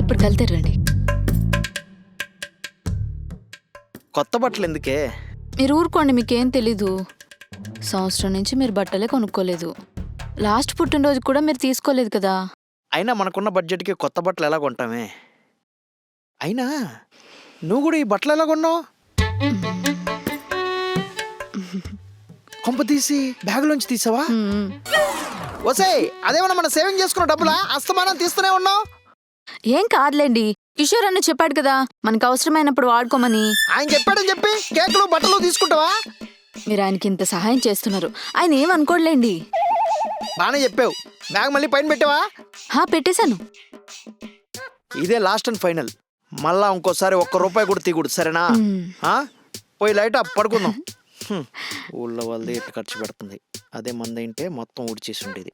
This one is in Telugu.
ఇప్పుడు కలితేరండి. కొత్త బట్టలు ఎందుకే? మీరు ఊరుకోండి, మీకేం తెలీదు. సంవత్సరం నుంచి మీరు బట్టలే కొనుక్కోలేదు. లాస్ట్ పుట్టినరోజు కూడా మీరు తీసుకోలేదు కదా. అయినా మనకున్న బడ్జెట్కి కొత్త బట్టలు ఎలా కొంటామే? అయినా నువ్వు కూడా ఈ బట్టలు ఎలా కొన్నావు? కొంప తీసి బ్యాగులోంచి తీసావా? వసే, అదేమన్నా మన సేవింగ్ చేసుకున్న డబ్బులా? అస్తమానం తీస్తూనే ఉన్నావు. ఏం కాదులేండి, కిషోర్ అన్న చెప్పాడు కదా మనకు అవసరమైనప్పుడు వాడుకోమని. ఆయన చెప్పాడని చెప్పి కేకులు బట్టలు తీసుకుంటావా? మీరు ఆయనకి ఇంత సహాయం చేస్తున్నారు, ఆయన ఏమనుకోలేండి. బాగానే చెప్పావు. బ్యాగ్ మళ్ళీ పైన పెట్టావా? పెట్టేశాను. ఇదే లాస్ట్ అండ్ ఫైనల్. మళ్ళా ఇంకోసారి ₹1 కూడా తీయకూడదు, సరేనా? పోయి లైట్ పడుకుందాం. ఊళ్ళో వాళ్ళది ఎట్టు ఖర్చు పెడుతుంది. అదే మంది అంటే మొత్తం ఊడ్చేసి ఉండేది.